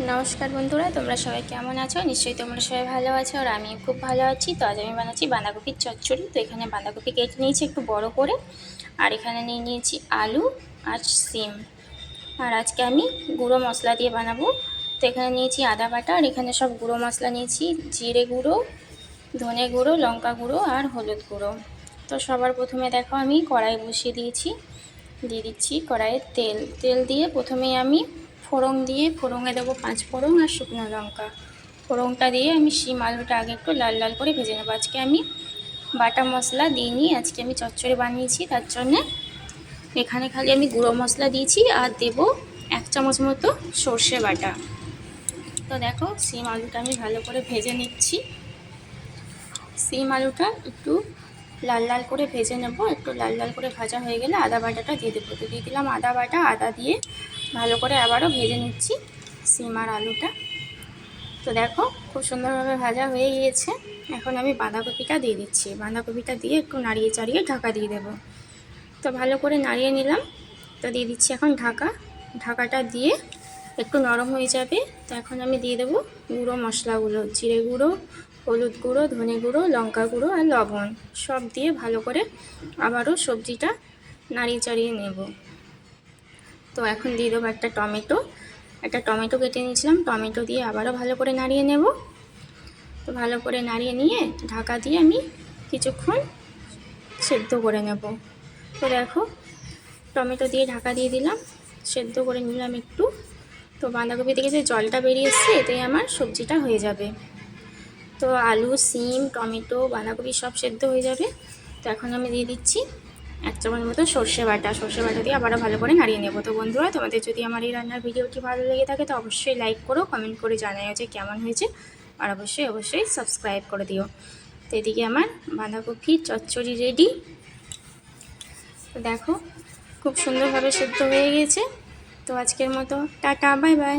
নমস্কার বন্ধুরা, তোমরা সবাই কেমন আছো? নিশ্চয়ই তোমরা সবাই ভালো আছো আর আমি খুব ভালো আছি। তো আজ আমি বানাচ্ছি বাঁধাকপির চচ্চড়ি। তো এখানে বাঁধাকপি কেটে নিয়েছি একটু বড় করে, আর এখানে নিয়ে নিয়েছি আলু আর সিম। আর আজকে আমি গুঁড়ো মশলা দিয়ে বানাবো। তো এখানে নিয়েছি আদা বাটা, আর এখানে সব গুঁড়ো মশলা নিয়েছি, জিরে গুঁড়ো, ধনে গুঁড়ো, লঙ্কা গুঁড়ো আর হলুদ গুঁড়ো। তো সবার প্রথমে দেখো আমি কড়াই বসিয়ে দিয়েছি, দিয়ে দিচ্ছি কড়াইয়ে তেল দিয়ে প্রথমেই আমি ফোড়ঙে দেবো 5 ফোড়ন আর শুকনো লঙ্কা। ফোড়নটা দিয়ে আমি শিম আলুটা আগে একটু লাল লাল করে ভেজে নেবো। আজকে আমি বাটা মশলা দিইনি, আজকে আমি চচ্চড়ি বানিয়েছি, তার জন্যে এখানে খালি আমি গুঁড়ো মশলা দিয়েছি আর দেবো 1 চামচ মতো সর্ষে বাটা। তো দেখো শিম আলুটা আমি ভালো করে ভেজে নিচ্ছি। শিম আলুটা একটু লাল লাল করে ভেজে নেব। একটু লাল লাল করে ভাজা হয়ে গেলে আদা বাটাটা দিয়ে দেবো। তো দিয়ে দিলাম আদা বাটা। আদা দিয়ে ভালো করে আবারও ভেজে নিচ্ছি শিম আর আলুটা। তো দেখো খুব সুন্দরভাবে ভাজা হয়ে গিয়েছে। এখন আমি বাঁধাকপিটা দিয়ে দিচ্ছি। বাঁধাকপিটা দিয়ে একটু নাড়িয়ে চাড়িয়ে ঢাকা দিয়ে দেবো। তো ভালো করে নাড়িয়ে নিলাম। তো দিয়ে দিচ্ছি এখন ঢাকাটা দিয়ে একটু নরম হয়ে যাবে। তো এখন আমি দিয়ে দেবো গুঁড়ো মশলাগুলো, জিরে গুঁড়ো, হলুদ গুঁড়ো, ধনে গুঁড়ো, লঙ্কা গুঁড়ো আর লবণ, সব দিয়ে ভালো করে আবারও সবজিটা নাড়িয়ে চাড়িয়ে নেব। তো এখন দিয়ে দেবো একটা টমেটো কেটে নিয়েছিলাম, টমেটো দিয়ে আবারও ভালো করে নাড়িয়ে নেব। তো ভালো করে নাড়িয়ে নিয়ে ঢাকা দিয়ে আমি কিছুক্ষণ সেদ্ধ করে নেব। তো দেখো টমেটো দিয়ে ঢাকা দিয়ে দিলাম, সেদ্ধ করে নিলাম একটু। তো বাঁধাকপি থেকে যে জলটা বেরিয়ে এসছে এতেই আমার সবজিটা হয়ে যাবে। তো আলু, সিম, টমেটো, বাঁধাকপি সব সেদ্ধ হয়ে যাবে। তো এখন আমি দিয়ে দিচ্ছি 1 চামচ মতো সর্ষে বাটা দিয়ে আবারও ভালো করে নাড়িয়ে নেব। তো বন্ধুরা, তোমাদের যদি আমার এই রান্নার ভিডিওটি ভালো লেগে থাকে তো অবশ্যই লাইক করো, কমেন্ট করে জানাও যে কেমন হয়েছে, আর অবশ্যই সাবস্ক্রাইব করে দিও। তো এদিকে আমার বাঁধাকপি চচ্চড়ি রেডি। তো দেখো খুব সুন্দরভাবে সেদ্ধ হয়ে গেছে। তো আজকের মতো টাটা, বাই বাই।